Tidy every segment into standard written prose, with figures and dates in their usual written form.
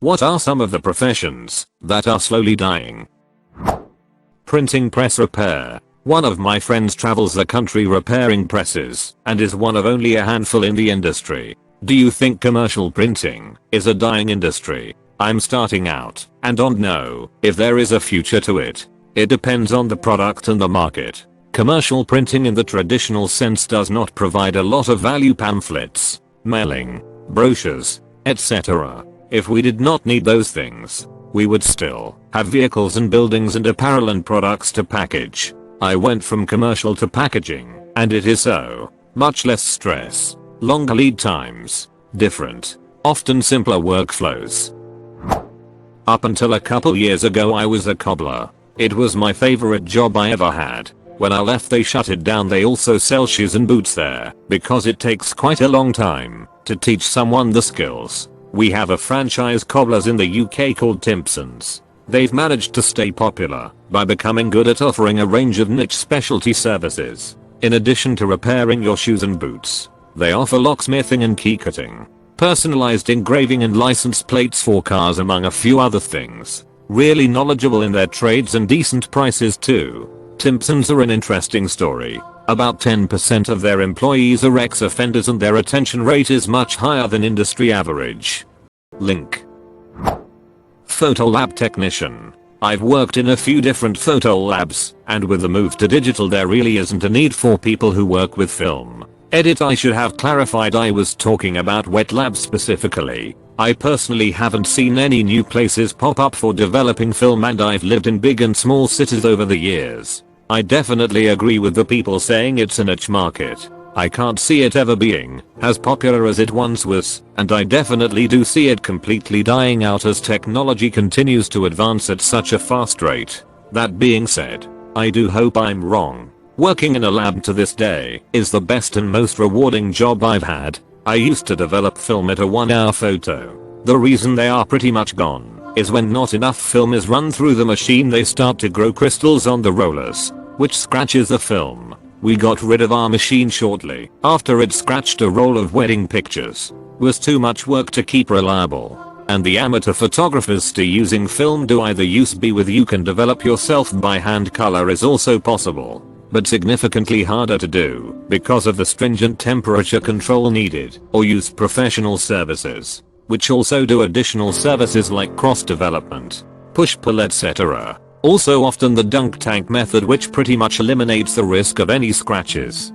What are some of the professions that are slowly dying? Printing press repair. One of my friends travels the country repairing presses and is one of only a handful in the industry. Do you think commercial printing is a dying industry? I'm starting out and don't know if there is a future to it. It depends on the product and the market. Commercial printing in the traditional sense does not provide a lot of value: pamphlets, mailing, brochures, etc. If we did not need those things, we would still have vehicles and buildings and apparel and products to package. I went from commercial to packaging, and it is so much less stress, longer lead times, different, often simpler workflows. Up until a couple years ago I was a cobbler. It was my favorite job I ever had. When I left they shut it down. They also sell shoes and boots there because it takes quite a long time to teach someone the skills. We have a franchise Cobblers in the UK called Typewriter. They've managed to stay popular by becoming good at offering a range of niche specialty services. In addition to repairing your shoes and boots, they offer locksmithing and key cutting, personalized engraving and license plates for cars, among a few other things. Really knowledgeable in their trades and decent prices too. Typewriters are an interesting story. About 10% of their employees are ex-offenders and their retention rate is much higher than industry average. Link. Photo lab technician. I've worked in a few different photo labs, and with the move to digital there really isn't a need for people who work with film. Edit: I should have clarified I was talking about wet labs specifically. I personally haven't seen any new places pop up for developing film, and I've lived in big and small cities over the years. I definitely agree with the people saying it's a niche market. I can't see it ever being as popular as it once was, and I definitely do see it completely dying out as technology continues to advance at such a fast rate. That being said, I do hope I'm wrong. Working in a lab to this day is the best and most rewarding job I've had. I used to develop film at a 1-hour photo. The reason they are pretty much gone is when not enough film is run through the machine they start to grow crystals on the rollers, which scratches the film. We got rid of our machine shortly after it scratched a roll of wedding pictures. Was too much work to keep reliable. And the amateur photographers still using film do either use B with you can develop yourself by hand. Color is also possible, but significantly harder to do because of the stringent temperature control needed, or use professional services, which also do additional services like cross development, push pull, etc. Also often the dunk tank method, which pretty much eliminates the risk of any scratches.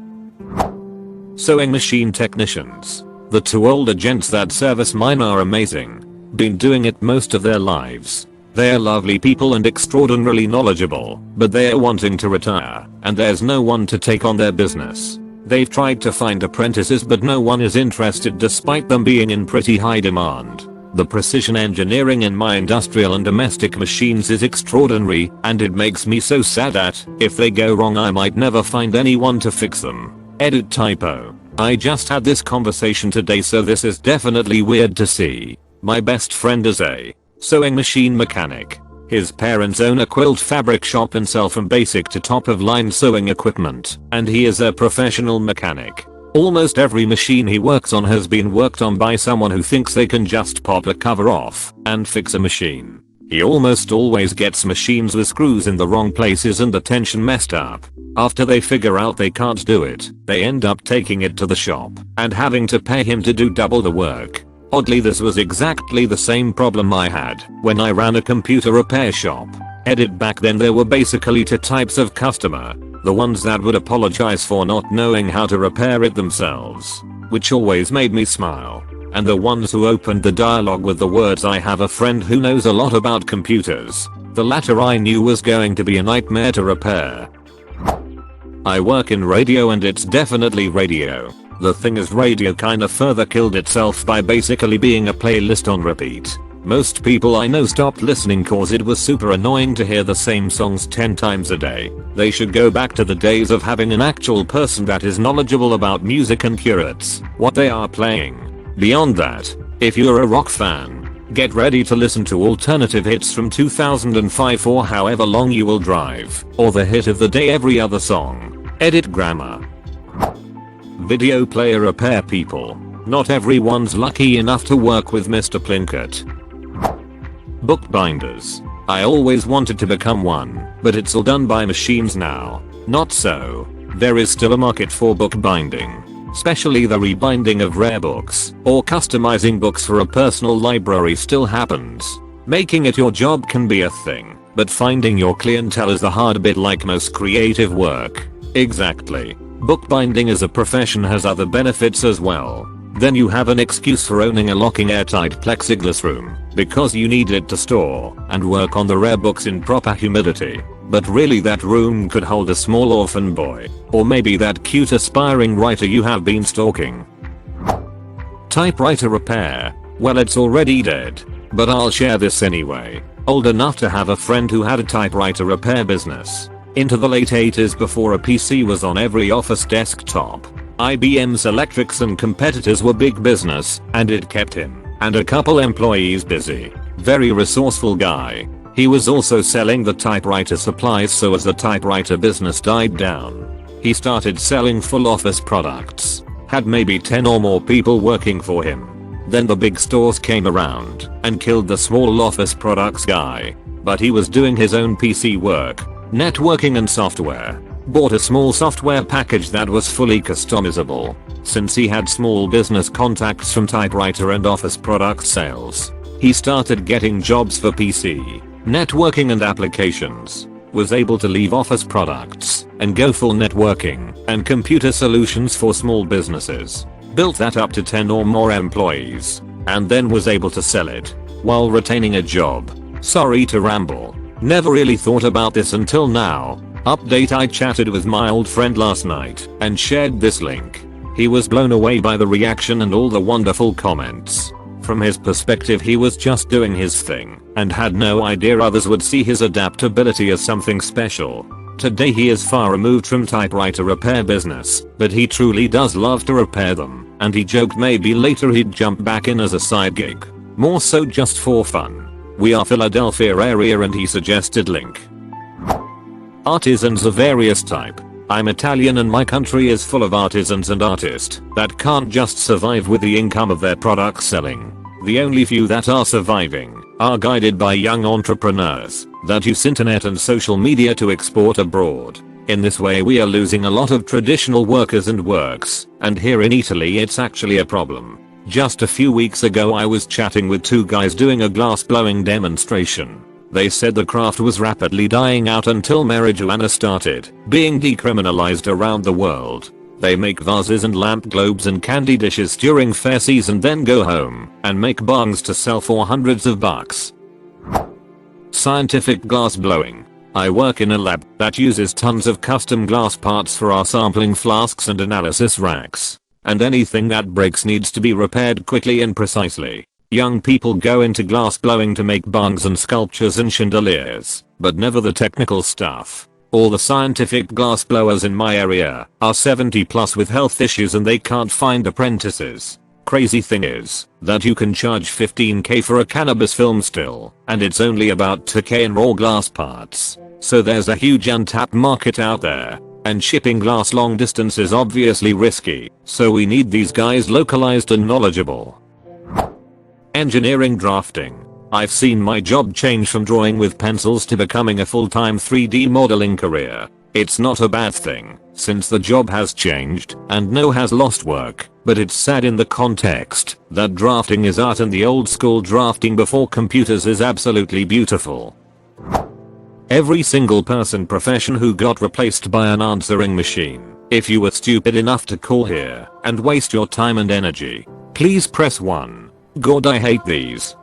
Sewing machine technicians. The two older gents that service mine are amazing. Been doing it most of their lives. They are lovely people and extraordinarily knowledgeable, but they are wanting to retire, and there's no one to take on their business. They've tried to find apprentices, but no one is interested despite them being in pretty high demand. The precision engineering in my industrial and domestic machines is extraordinary, and it makes me so sad that, if they go wrong, I might never find anyone to fix them. Edit: typo. I just had this conversation today, so this is definitely weird to see. My best friend is a sewing machine mechanic. His parents own a quilt fabric shop and sell from basic to top of line sewing equipment, and he is a professional mechanic. Almost every machine he works on has been worked on by someone who thinks they can just pop a cover off and fix a machine. He almost always gets machines with screws in the wrong places and the tension messed up. After they figure out they can't do it, they end up taking it to the shop and having to pay him to do double the work. Oddly, this was exactly the same problem I had when I ran a computer repair shop. Edit: back then there were basically two types of customer. The ones that would apologize for not knowing how to repair it themselves, which always made me smile, and the ones who opened the dialogue with the words, "I have a friend who knows a lot about computers." The latter I knew was going to be a nightmare to repair. I work in radio, and it's definitely radio. The thing is, radio kinda further killed itself by basically being a playlist on repeat. Most people I know stopped listening cause it was super annoying to hear the same songs 10 times a day. They should go back to the days of having an actual person that is knowledgeable about music and curates what they are playing. Beyond that, if you're a rock fan, get ready to listen to alternative hits from 2005 for however long you will drive, or the hit of the day every other song. Edit: grammar. Video player repair people. Not everyone's lucky enough to work with Mr. Plinkett. Bookbinders. I always wanted to become one, but it's all done by machines now. Not so. There is still a market for bookbinding. Especially the rebinding of rare books or customizing books for a personal library still happens. Making it your job can be a thing, but finding your clientele is the hard bit, like most creative work. Exactly. Bookbinding as a profession has other benefits as well. Then you have an excuse for owning a locking airtight plexiglass room, because you need it to store and work on the rare books in proper humidity. But really that room could hold a small orphan boy, or maybe that cute aspiring writer you have been stalking. Typewriter repair. Well, it's already dead, but I'll share this anyway. Old enough to have a friend who had a typewriter repair business. Into the late 80s, before a PC was on every office desktop. IBM's Electrics and competitors were big business, and it kept him and a couple employees busy. Very resourceful guy. He was also selling the typewriter supplies, so as the typewriter business died down, he started selling full office products. Had maybe 10 or more people working for him. Then the big stores came around and killed the small office products guy. But he was doing his own PC work, networking and software. Bought a small software package that was fully customizable. Since he had small business contacts from typewriter and office product sales, he started getting jobs for PC, networking and applications. Was able to leave office products and go full networking and computer solutions for small businesses. Built that up to 10 or more employees, and then was able to sell it while retaining a job. Sorry to ramble. Never really thought about this until now. Update: I chatted with my old friend last night and shared this link. He was blown away by the reaction and all the wonderful comments. From his perspective, he was just doing his thing and had no idea others would see his adaptability as something special. Today he is far removed from typewriter repair business, but he truly does love to repair them, and he joked maybe later he'd jump back in as a side gig. More so just for fun. We are Philadelphia area, and he suggested link. Artisans of various type. I'm Italian and my country is full of artisans and artists that can't just survive with the income of their product selling. The only few that are surviving are guided by young entrepreneurs that use internet and social media to export abroad. In this way we are losing a lot of traditional workers and works, and here in Italy it's actually a problem. Just a few weeks ago I was chatting with two guys doing a glass blowing demonstration. They said the craft was rapidly dying out until marijuana started being decriminalized around the world. They make vases and lamp globes and candy dishes during fair season, then go home and make bongs to sell for hundreds of bucks. Scientific glass blowing. I work in a lab that uses tons of custom glass parts for our sampling flasks and analysis racks. And anything that breaks needs to be repaired quickly and precisely. Young people go into glass blowing to make bongs and sculptures and chandeliers, but never the technical stuff. All the scientific glass blowers in my area are 70 plus with health issues and they can't find apprentices. Crazy thing is that you can charge 15k for a cannabis film still, and it's only about 2k in raw glass parts. So there's a huge untapped market out there. And shipping glass long distance is obviously risky, so we need these guys localized and knowledgeable. Engineering drafting. I've seen my job change from drawing with pencils to becoming a full-time 3D modeling career. It's not a bad thing, since the job has changed and no has lost work, but it's sad in the context that drafting is art and the old school drafting before computers is absolutely beautiful. Every single person profession who got replaced by an answering machine. If you were stupid enough to call here and waste your time and energy, please press 1. God, I hate these.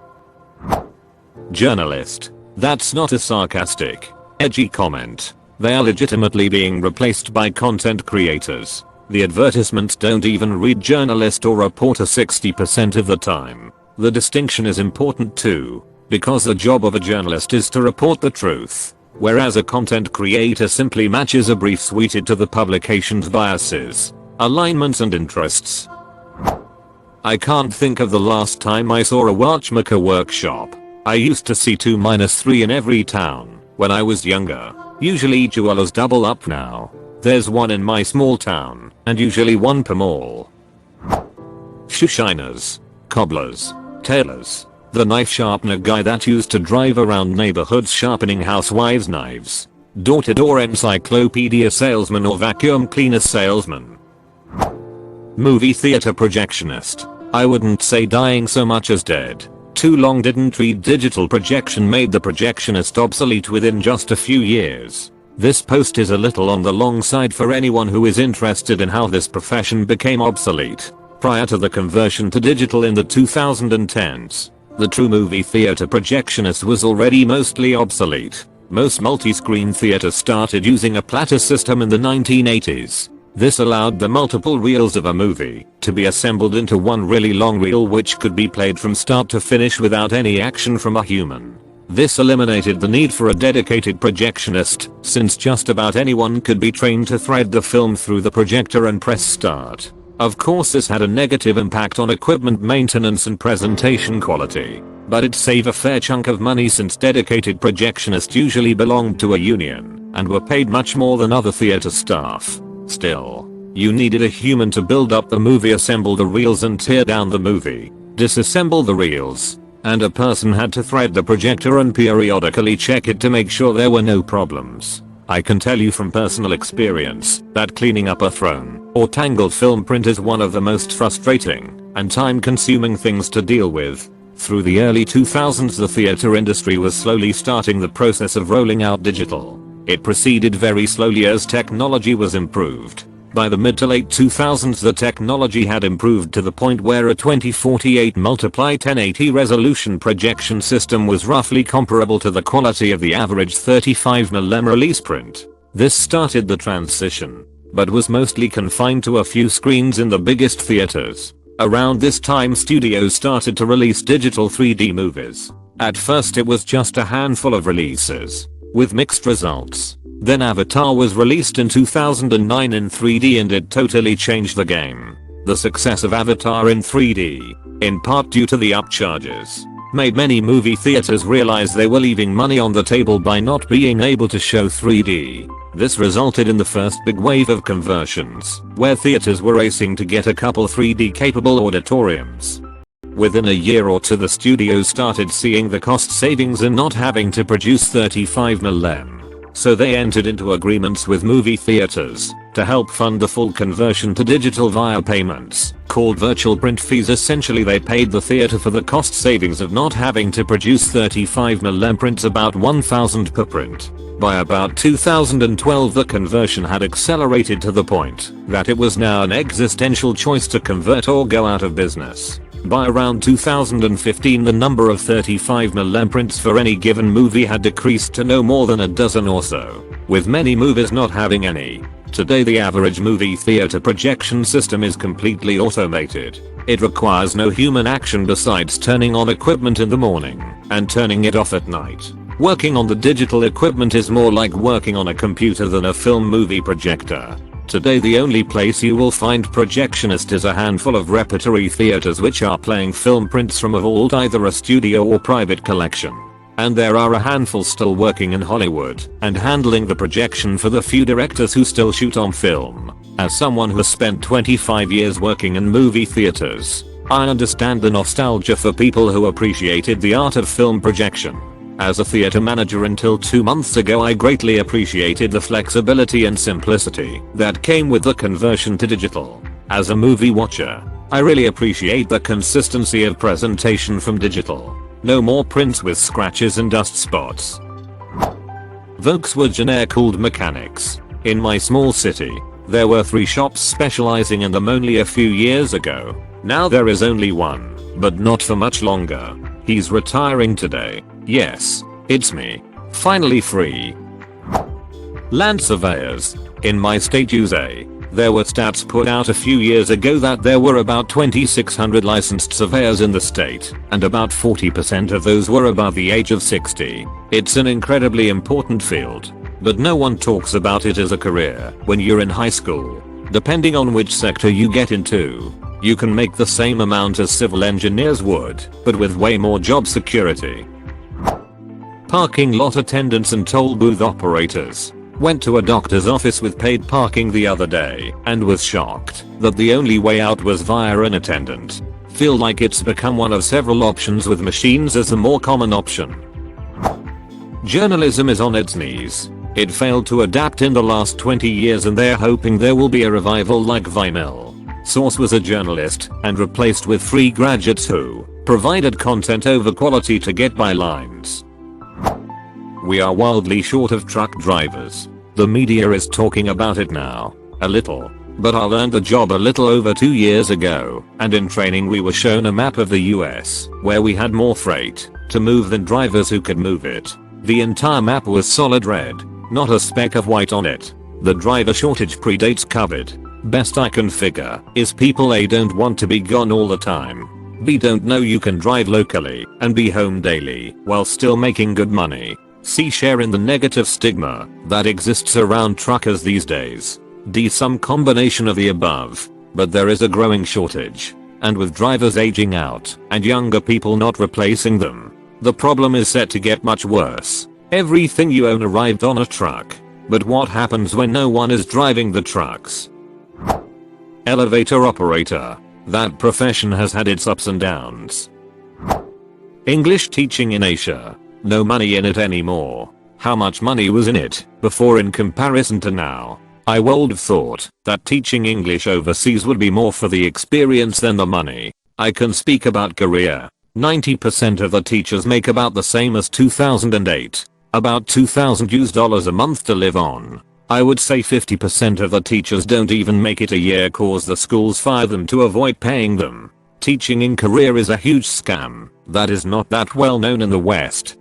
Journalist. That's not a sarcastic, edgy comment. They are legitimately being replaced by content creators. The advertisements don't even read journalist or reporter 60% of the time. The distinction is important too, because the job of a journalist is to report the truth, whereas a content creator simply matches a brief suited to the publication's biases, alignments and interests. I can't think of the last time I saw a watchmaker workshop. I used to see 2-3 in every town when I was younger. Usually jewelers double up now. There's one in my small town, and usually one per mall. Shoe shiners, cobblers, tailors. The knife sharpener guy that used to drive around neighborhoods sharpening housewives' knives. Door-to-door encyclopedia salesman or vacuum cleaner salesman. Movie theater projectionist. I wouldn't say dying so much as dead. Too long didn't read digital projection made the projectionist obsolete within just a few years. This post is a little on the long side for anyone who is interested in how this profession became obsolete. Prior to the conversion to digital in the 2010s, the true movie theater projectionist was already mostly obsolete. Most multi-screen theaters started using a platter system in the 1980s. This allowed the multiple reels of a movie to be assembled into one really long reel which could be played from start to finish without any action from a human. This eliminated the need for a dedicated projectionist, since just about anyone could be trained to thread the film through the projector and press start. Of course this had a negative impact on equipment maintenance and presentation quality, but it saved a fair chunk of money since dedicated projectionists usually belonged to a union and were paid much more than other theater staff. Still, you needed a human to build up the movie, assemble the reels and tear down the movie, disassemble the reels, and a person had to thread the projector and periodically check it to make sure there were no problems. I can tell you from personal experience that cleaning up a thrown or tangled film print is one of the most frustrating and time-consuming things to deal with. Through the early 2000s the theater industry was slowly starting the process of rolling out digital. It proceeded very slowly as technology was improved. By the mid to late 2000s the technology had improved to the point where a 2048x1080 resolution projection system was roughly comparable to the quality of the average 35mm release print. This started the transition, but was mostly confined to a few screens in the biggest theaters. Around this time studios started to release digital 3D movies. At first it was just a handful of releases, with mixed results. Then Avatar was released in 2009 in 3D and it totally changed the game. The success of Avatar in 3D, in part due to the upcharges, made many movie theaters realize they were leaving money on the table by not being able to show 3D. This resulted in the first big wave of conversions, where theaters were racing to get a couple 3D capable auditoriums. Within a year or two the studios started seeing the cost savings in not having to produce 35mm. So they entered into agreements with movie theaters to help fund the full conversion to digital via payments called virtual print fees. Essentially they paid the theater for the cost savings of not having to produce 35mm prints, about 1,000 per print. By about 2012 the conversion had accelerated to the point that it was now an existential choice to convert or go out of business. By around 2015 the number of 35mm prints for any given movie had decreased to no more than a dozen or so, with many movies not having any. Today the average movie theater projection system is completely automated. It requires no human action besides turning on equipment in the morning and turning it off at night. Working on the digital equipment is more like working on a computer than a film movie projector. Today the only place you will find projectionist is a handful of repertory theaters which are playing film prints from a vault, either a studio or private collection. And there are a handful still working in Hollywood and handling the projection for the few directors who still shoot on film. As someone who has spent 25 years working in movie theaters, I understand the nostalgia for people who appreciated the art of film projection. As a theater manager until 2 months ago I greatly appreciated the flexibility and simplicity that came with the conversion to digital. As a movie watcher, I really appreciate the consistency of presentation from digital. No more prints with scratches and dust spots. Volkswagen air-cooled mechanics. In my small city, there were 3 shops specializing in them only a few years ago. Now there is only one, but not for much longer. He's retiring today. Yes, it's me. Finally free. Land surveyors. In my state USA, there were stats put out a few years ago that there were about 2,600 licensed surveyors in the state, and about 40% of those were above the age of 60. It's an incredibly important field, but no one talks about it as a career. When you're in high school, depending on which sector you get into, you can make the same amount as civil engineers would, but with way more job security. Parking lot attendants and toll booth operators. Went to a doctor's office with paid parking the other day and was shocked that the only way out was via an attendant. Feel like it's become one of several options with machines as the more common option. Journalism is on its knees. It failed to adapt in the last 20 years and they're hoping there will be a revival like vinyl. Source was a journalist and replaced with free graduates who provided content over quality to get by lines. We are wildly short of truck drivers. The media is talking about it now. A little. But I learned the job a little over 2 years ago, and in training we were shown a map of the US, where we had more freight to move than drivers who could move it. The entire map was solid red, not a speck of white on it. The driver shortage predates COVID. Best I can figure is people A don't want to be gone all the time. B don't know you can drive locally and be home daily while still making good money. C share in the negative stigma that exists around truckers these days. D some combination of the above, but there is a growing shortage. And with drivers aging out and younger people not replacing them, the problem is set to get much worse. Everything you own arrived on a truck. But what happens when no one is driving the trucks? Elevator operator. That profession has had its ups and downs. English teaching in Asia. No money in it anymore. How much money was in it before in comparison to now? I would have thought that teaching English overseas would be more for the experience than the money. I can speak about Korea. 90% of the teachers make about the same as 2008. About $2,000 a month to live on. I would say 50% of the teachers don't even make it a year cause the schools fire them to avoid paying them. Teaching in Korea is a huge scam that is not that well known in the West.